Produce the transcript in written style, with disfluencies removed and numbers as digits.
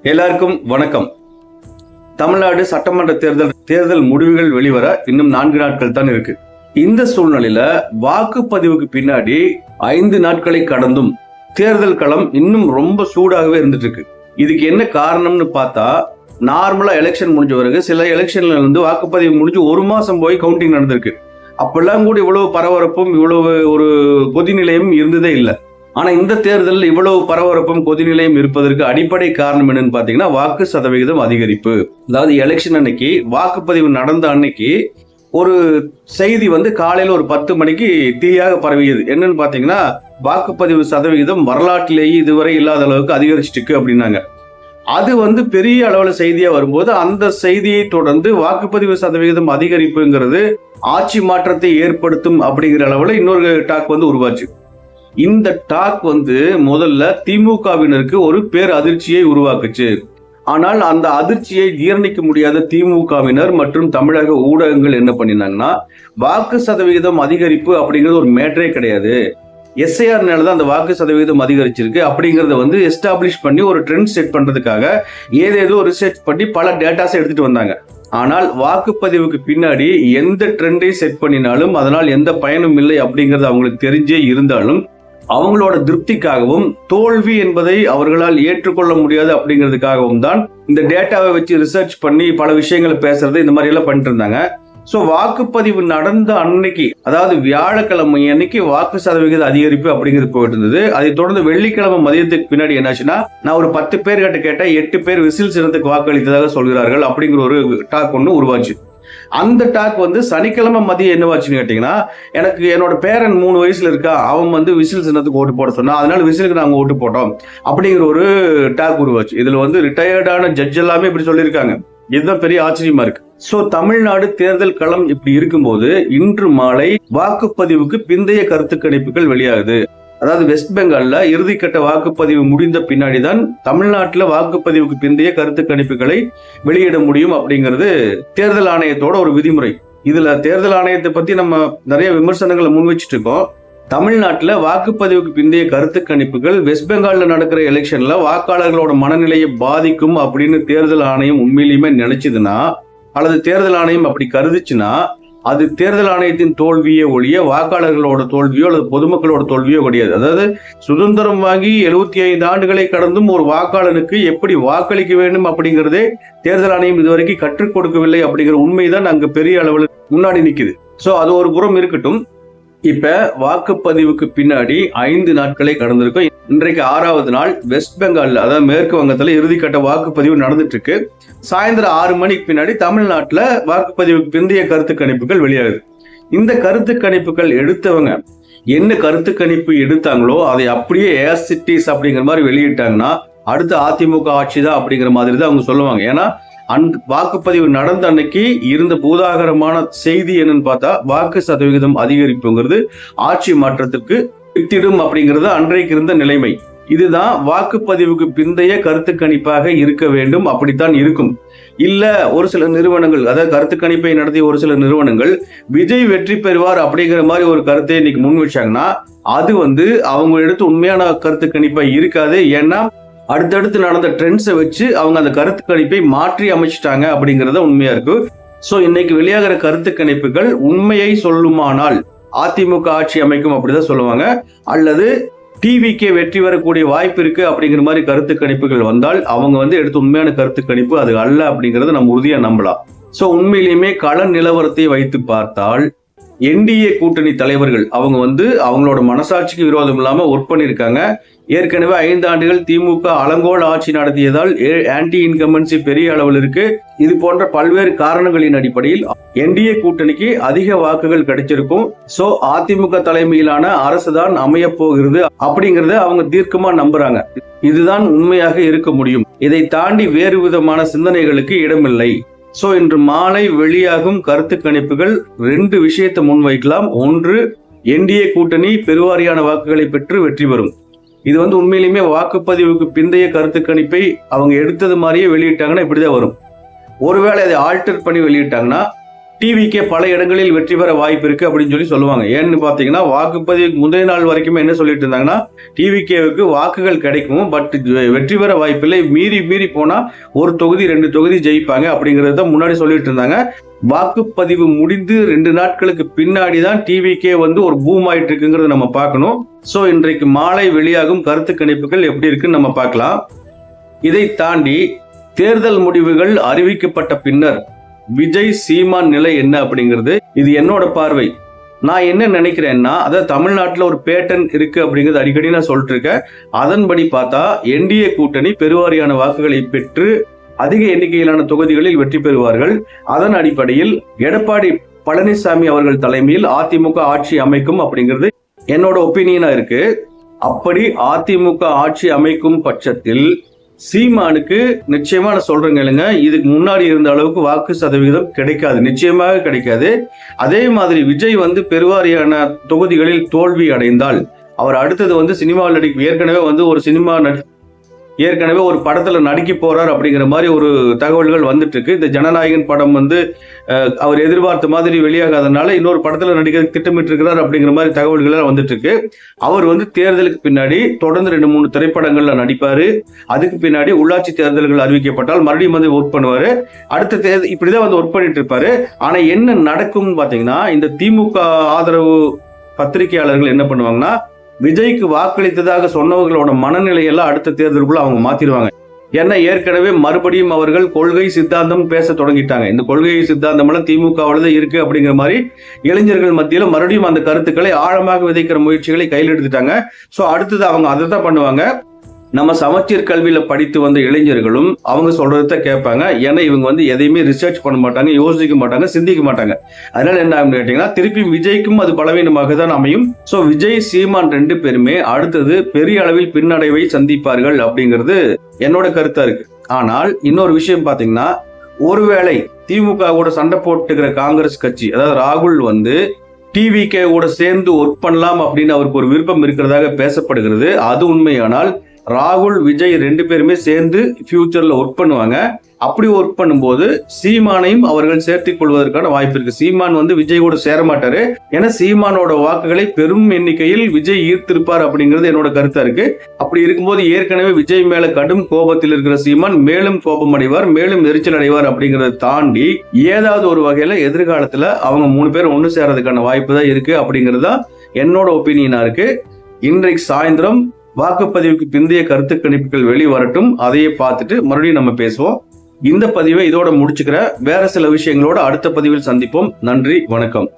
எல்லாருக்கும் வணக்கம். தமிழ்நாடு சட்டமன்ற தேர்தல் முடிவுகள் வெளிவர இன்னும் 4 நாட்கள் தான் இருக்கு. இந்த சூழ்நிலையில வாக்குப்பதிவுக்கு பின்னாடி 5 நாட்களை கடந்தும் தேர்தல் களம் இன்னும் ரொம்ப சூடாகவே இருந்துட்டு இருக்கு. இதுக்கு என்ன காரணம்னு பார்த்தா, நார்மலா எலெக்ஷன் முடிஞ்ச பிறகு சில எலெக்ஷன்ல இருந்து வாக்குப்பதிவு முடிஞ்சு 1 மாசம் போய் கவுண்டிங் நடந்திருக்கு. அப்பெல்லாம் கூட இவ்வளவு பரபரப்பும் இவ்வளவு ஒரு கொதிநிலையும் இருந்ததே இல்லை. ஆனா இந்த தேர்தலில் இவ்வளவு பரபரப்பும் கொதிநிலையும் இருப்பதற்கு அடிப்படை காரணம் என்னன்னு பாத்தீங்கன்னா, வாக்கு சதவிகிதம் அதிகரிப்பு. அதாவது எலெக்ஷன் அன்னைக்கு, வாக்குப்பதிவு நடந்த அன்னைக்கு ஒரு செய்தி காலையில ஒரு 10 மணிக்கு தீயாக பரவியது. என்னன்னு பாத்தீங்கன்னா, வாக்குப்பதிவு சதவிகிதம் வரலாற்றிலேயே இதுவரை இல்லாத அளவுக்கு அதிகரிச்சிருக்கு அப்படின்னாங்க. அது பெரிய அளவுல செய்தியா வரும்போது, அந்த செய்தியை தொடர்ந்து வாக்குப்பதிவு சதவிகிதம் அதிகரிப்புங்கிறது ஆட்சி மாற்றத்தை ஏற்படுத்தும் அப்படிங்கிற அளவுல இன்னொரு டாக் உருவாச்சு. இந்த டாக் முதல்ல திமுகவினருக்கு ஒரு பேர் அதிர்ச்சியை உருவாக்குச்சு. ஆனால் அந்த அதிர்ச்சியை ஜீரணிக்க முடியாத திமுகவினர் மற்றும் தமிழக ஊடகங்கள் என்ன பண்ணினாங்கன்னா, வாக்கு சதவிகிதம் அதிகரிப்பு அப்படிங்கிறது ஒரு மேட்டரே கிடையாது, எஸ்ஐஆர்னால தான் அந்த வாக்கு சதவீதம் அதிகரிச்சிருக்கு அப்படிங்கறத எஸ்டாப்ளிஷ் பண்ணி ஒரு ட்ரெண்ட் செட் பண்றதுக்காக ஏதேதோ ரிசர்ச் பண்ணி பல டேட்டாஸ் எடுத்துட்டு வந்தாங்க. ஆனால் வாக்குப்பதிவுக்கு பின்னாடி எந்த ட்ரெண்டை செட் பண்ணினாலும் அதனால் எந்த பயனும் இல்லை அப்படிங்கிறது அவங்களுக்கு தெரிஞ்சே இருந்தாலும், அவங்களோட திருப்திக்காகவும் தோல்வி என்பதை அவர்களால் ஏற்றுக்கொள்ள முடியாது அப்படிங்கிறதுக்காகவும் தான் இந்த டேட்டாவை வச்சு ரிசர்ச் பண்ணி பல விஷயங்களை பேசுறது, இந்த மாதிரி எல்லாம் பண்ணிட்டு இருந்தாங்க. சோ வாக்குப்பதிவு நடந்த அன்னைக்கு, அதாவது வியாழக்கிழமை அன்னைக்கு வாக்கு சதவிகித அதிகரிப்பு அப்படிங்கிறது போயிட்டு இருந்தது. அதை தொடர்ந்து வெள்ளிக்கிழமை மதியத்துக்கு பின்னாடி என்னாச்சுன்னா, நான் ஒரு 10 பேர் கிட்ட கேட்டேன், 8 பேர் விசில் சின்னத்துக்கு வாக்களித்ததாக சொல்கிறார்கள் அப்படிங்கிற ஒரு டாக் உருவாச்சு. அந்த டாக் சனிக்கிழமை மதியம் என்னவாச்சுன்னு கேட்டீங்கன்னா, எனக்கு என்னோட பேரன் 3 வயசுல இருக்கா, அவன் விசில் சின்னத்துக்கு ஓட்டு போட சொன்னா, அதனால விசிலுக்கு நாங்க ஓட்டு போட்டோம் அப்படிங்கிற ஒரு டாக் உருவாச்சு. இதுல ரிட்டையர்டான ஜட்ஜ் எல்லாமே இப்படி சொல்லியிருக்காங்க. இதுதான் பெரிய ஆச்சரியமா இருக்கு. சோ தமிழ்நாடு தேர்தல் களம் இப்படி இருக்கும்போது, இன்று மாலை வாக்குப்பதிவுக்கு பிந்தைய கருத்து கணிப்புகள் வெளியாகுது. அதாவது வெஸ்ட் பெங்கால்ல இறுதிக்கட்ட வாக்குப்பதிவு முடிந்த பின்னாடிதான் தமிழ்நாட்டுல வாக்குப்பதிவுக்கு பிந்தைய கருத்து கணிப்புகளை வெளியிட முடியும் அப்படிங்கிறது தேர்தல் ஆணையத்தோட ஒரு விதிமுறை. இதுல தேர்தல் ஆணையத்தை பத்தி நம்ம நிறைய விமர்சனங்களை முன் வச்சுட்டு இருக்கோம். தமிழ்நாட்டுல வாக்குப்பதிவுக்கு பிந்தைய கருத்து கணிப்புகள் வெஸ்ட் பெங்கால்ல நடக்கிற எலெக்ஷன்ல வாக்காளர்களோட மனநிலையை பாதிக்கும் அப்படின்னு தேர்தல் ஆணையம் உண்மையிலுமே நினைச்சதுன்னா, அல்லது தேர்தல் ஆணையம் அப்படி கருதுச்சுன்னா, அது தேர்தல் ஆணையத்தின் தோல்வியே ஒழிய வாக்காளர்களோட தோல்வியோ அல்லது பொதுமக்களோட தோல்வியோ கிடையாது. அதாவது சுதந்திரம் வாங்கி 75 ஆண்டுகளை கடந்தும் ஒரு வாக்காளனுக்கு எப்படி வாக்களிக்க வேண்டும் அப்படிங்கிறதே தேர்தல் ஆணையம் இதுவரைக்கும் கற்றுக் கொடுக்கவில்லை அப்படிங்கிற உண்மைதான் அங்க பெரிய அளவில் முன்னாடி நிக்குது. சோ அது ஒரு புறம் இருக்கட்டும். இப்ப வாக்குப்பதிவுக்கு பின்னாடி 5 நாட்களை கடந்திருக்கும். இன்றைக்கு 6வது நாள் வெஸ்ட் பெங்கால்ல, அதாவது மேற்கு வங்கத்துல இறுதிக்கட்ட வாக்குப்பதிவு நடந்துட்டு இருக்கு. சாயந்தரம் 6 மணிக்கு பின்னாடி தமிழ்நாட்டுல வாக்குப்பதிவுக்கு பிந்தைய கருத்து கணிப்புகள் வெளியாகுது. இந்த கருத்து கணிப்புகள் எடுத்தவங்க என்ன கருத்து கணிப்பு எடுத்தாங்களோ அதை அப்படியே as it is அப்படிங்கிற மாதிரி வெளியிட்டாங்கன்னா, அடுத்த அதிமுக ஆட்சி தான் அப்படிங்கிற மாதிரி தான் அவங்க சொல்லுவாங்க. ஏன்னா வாக்குப்பதிவு நடந்த அன்னைக்கு இருந்த பூதாகரமான செய்தி என்னன்னு பார்த்தா, வாக்கு சதவிகிதம் அதிகரிப்புங்கிறது ஆட்சி மாற்றத்திற்கு வித்திடும் அப்படிங்கிறது அன்றைக்கு இருந்த நிலைமை. இதுதான் வாக்குப்பதிவுக்கு பிந்தைய கருத்து கணிப்பாக இருக்க வேண்டும், அப்படித்தான் இருக்கும். இல்ல ஒரு சில நிறுவனங்கள், அதாவது கருத்து கணிப்பை நடத்திய ஒரு சில நிறுவனங்கள் விஜய் வெற்றி பெறுவார் அப்படிங்கிற மாதிரி ஒரு கருத்தை இன்னைக்கு முன் வச்சாங்கன்னா, அது அவங்க எடுத்து உண்மையான கருத்து கணிப்பா இருக்காது. ஏன்னா அடுத்தடுத்து நடந்த ட்ரெண்ட்ஸை வச்சு அவங்க அந்த கருத்து கணிப்பை மாற்றி அமைச்சிட்டாங்க அப்படிங்கறத உண்மையா இருக்கு. சோ இன்னைக்கு வெளியாகிற கருத்து கணிப்புகள் உண்மையை சொல்லுமானால் அதிமுக ஆட்சி அமைக்கும் அப்படிதான் சொல்லுவாங்க, அல்லது டிவிக்கே வெற்றி வரக்கூடிய வாய்ப்பு இருக்கு அப்படிங்கிற மாதிரி கருத்து கணிப்புகள் வந்தால் அவங்க எடுத்து உண்மையான கருத்து கணிப்பு அது அல்ல அப்படிங்கறத நம்ம உறுதியா நம்பலாம். சோ உண்மையிலுமே கள நிலவரத்தை வைத்து பார்த்தால், என்டிஏ கூட்டணி தலைவர்கள் அவங்க அவங்களோட மனசாட்சிக்கு விரோதம் இல்லாம ஒர்க் பண்ணியிருக்காங்க. ஏற்கனவே 5 ஆண்டுகள் திமுக அலங்கோல ஆட்சி நடத்தியதால் ஆன்டி இன்கம்பன்சி பெரிய அளவில் இருக்கு. இது போன்ற பல்வேறு காரணங்களின் அடிப்படையில் என்டிஏ கூட்டணிக்கு அதிக வாக்குகள் கிடைச்சிருக்கும். சோ அதிமுக தலைமையிலான அரசுதான் அமைய போகிறது அப்படிங்கறத அவங்க தீர்க்கமா நம்புறாங்க. இதுதான் உண்மையாக இருக்க முடியும். இதை தாண்டி வேறு விதமான சிந்தனைகளுக்கு இடமில்லை. சோ இன்று மாலை வெளியாகும் கருத்து கணிப்புகள் 2 விஷயத்தை முன்வைக்கலாம். ஒன்று, என்டிஏ கூட்டணி பெருவாரியான வாக்குகளை பெற்று வெற்றி பெறும். இது உண்மையிலுமே வாக்குப்பதிவுக்கு பிந்தைய கருத்து கணிப்பை அவங்க எடுத்தது மாதிரியே வெளியிட்டாங்கன்னா இப்படிதான் வரும். ஒருவேளை அதை ஆல்டர் பண்ணி வெளியிட்டாங்கன்னா, டிவிக்கே பல இடங்களில் வெற்றி பெற வாய்ப்பு இருக்கு அப்படின்னு சொல்லி சொல்லுவாங்க. ஏன்னு பாத்தீங்கன்னா வாக்குப்பதிவுக்கு முந்தைய நாள் வரைக்குமே என்ன சொல்லிட்டு இருந்தாங்கன்னா டிவிகேவுக்கு வாக்குகள் கிடைக்கும், பட் வெற்றி பெற வாய்ப்பில்லை, மீறி போனா ஒரு தொகுதி 2 தொகுதி ஜெயிப்பாங்க அப்படிங்கறத முன்னாடி சொல்லிட்டு இருந்தாங்க. வாக்குப்பதிவு முடிந்து 2 நாட்களுக்கு பின்னாடி தான் டிவிகே ஒரு பூம் ஆயிட்டு இருக்குங்கிறத நம்ம பார்க்கணும். சோ இன்றைக்கு மாலை வெளியாகும் கருத்து கணிப்புகள் எப்படி இருக்குன்னு நம்ம பார்க்கலாம். இதை தாண்டி தேர்தல் முடிவுகள் அறிவிக்கப்பட்ட பின்னர் விஜய் சீமான் நிலை என்ன அப்படிங்கிறது இது என்னோட பார்வை. நான் என்ன நினைக்கிறேன்னா, அதாவது தமிழ்நாட்டில் ஒரு பேட்டர்ன் இருக்கு அப்படிங்கிறது அடிக்கடி நான் சொல்லிட்டு இருக்கேன். அதன்படி பார்த்தா என்டிஏ கூட்டணி பெருவாரியான வாக்குகளை பெற்று அதிக எண்ணிக்கையிலான தொகுதிகளில் வெற்றி பெறுவார்கள். அதன் அடிப்படையில் எடப்பாடி பழனிசாமி அவர்கள் தலைமையில் அதிமுக ஆட்சி அமைக்கும் அப்படிங்கிறது என்னோட ஒப்பீனியனா இருக்கு. அப்படி அதிமுக ஆட்சி அமைக்கும் பட்சத்தில் சீமானுக்கு நிச்சயமா நான் சொல்றேங்க, இதுக்கு முன்னாடி இருந்த அளவுக்கு வாக்கு சதவிகிதம் கிடைக்காது, நிச்சயமாக கிடைக்காது. அதே மாதிரி விஜய் பெருவாரியான தொகுதிகளில் தோல்வி அடைந்தால் அவர் அடுத்தது சினிமாவில் நடிக்க ஏற்கனவே ஒரு படத்துல நடிக்க போறார் அப்படிங்கிற மாதிரி ஒரு தகவல்கள் வந்துட்டு இருக்கு. இந்த ஜனநாயகன் படம் அவர் எதிர்பார்த்த மாதிரி வெளியாகாதனால இன்னொரு படத்துல நடிக்க திட்டமிட்டு இருக்கிறார் அப்படிங்கிற மாதிரி தகவல்கள் வந்துட்டு இருக்கு. அவர் தேர்தலுக்கு பின்னாடி தொடர்ந்து 2-3 திரைப்படங்கள்ல நடிப்பாரு. அதுக்கு பின்னாடி உள்ளாட்சி தேர்தல்கள் அறிவிக்கப்பட்டால் மறுபடியும் ஒர்க் பண்ணுவாரு. அடுத்த தேர்தல் இப்படிதான் ஒர்க் பண்ணிட்டு இருப்பாரு. ஆனா என்ன நடக்கும்னு பாத்தீங்கன்னா, இந்த திமுக ஆதரவு பத்திரிகையாளர்கள் என்ன பண்ணுவாங்கன்னா, விஜய்க்கு வாக்களித்ததாக சொன்னவர்களோட மனநிலையெல்லாம் அடுத்த தேர்தலுக்குள்ள அவங்க மாத்திடுவாங்க. ஏன்னா ஏற்கனவே மறுபடியும் அவர்கள் கொள்கை சித்தாந்தம் பேச தொடங்கிட்டாங்க. இந்த கொள்கை சித்தாந்தம் எல்லாம் திமுகவோட தான் இருக்கு அப்படிங்கிற மாதிரி இளைஞர்கள் மத்தியில மறுபடியும் அந்த கருத்துக்களை ஆழமாக விதைக்கிற முயற்சிகளை கையில் எடுத்துட்டாங்க. சோ அடுத்தது அவங்க அதை தான் பண்ணுவாங்க. நம்ம சமச்சீர் கல்வியில படித்து வந்த இளைஞர்களும் அவங்க சொல்றத கேட்பாங்க. ஏன்னா இவங்க எதையுமே ரிசர்ச் பண்ண மாட்டாங்க, யோசிக்க மாட்டாங்க, சிந்திக்க மாட்டாங்க. அதனால என்ன ஆகும் கேட்டீங்கன்னா, திருப்பி விஜய்க்கும் அது பலவீனமாக தான் அமையும். சோ விஜய் சீமான் 2 பேருமே அடுத்தது பெரிய அளவில் பின்னடைவை சந்திப்பார்கள் அப்படிங்கிறது என்னோட கருத்தா இருக்கு. ஆனால் இன்னொரு விஷயம் பாத்தீங்கன்னா, ஒருவேளை திமுக கூட சண்டை போட்டுக்கிற காங்கிரஸ் கட்சி, அதாவது ராகுல் டிவிகே கூட சேர்ந்து ஒர்க் பண்ணலாம் அப்படின்னு அவருக்கு ஒரு விருப்பம் இருக்கிறதாக பேசப்படுகிறது. அது உண்மையானால் ராகுல் விஜய் 2 பேருமே சேர்ந்து ஃபியூச்சர்ல ஒர்க் பண்ணுவாங்க. அப்படி ஒர்க் பண்ணும்போது சீமானையும் அவர்கள் சேர்த்துக் கொள்வதற்கான வாய்ப்பு இருக்கு. சீமான் விஜய் கூட சேர மாட்டாரு. ஏன்னா சீமானோட வாக்குகளை பெரும் எண்ணிக்கையில் விஜய் ஈர்த்திருப்பார் அப்படிங்கிறது என்னோட கருத்தா இருக்கு. அப்படி இருக்கும்போது ஏற்கனவே விஜய் மேல கடும் கோபத்தில் இருக்கிற சீமான் மேலும் கோபம் அடைவார், மேலும் எரிச்சல் அடைவார். அப்படிங்கறத தாண்டி ஏதாவது ஒரு வகையில எதிர்காலத்துல அவங்க 3 பேர் ஒண்ணு சேரதுக்கான வாய்ப்பு தான் இருக்கு அப்படிங்கிறது தான் என்னோட ஒப்பீனியனா இருக்கு. இன்றைக்கு சாயந்தரம் வாக்குப்பதிவுக்கு பிந்தைய கருத்து கணிப்புகள் வெளிவரட்டும், அதையே பார்த்துட்டு மறுபடியும் நம்ம பேசுவோம். இந்த பதிவை இதோட முடிச்சுக்கிறேன். வேற சில விஷயங்களோட அடுத்த பதிவில் சந்திப்போம். நன்றி, வணக்கம்.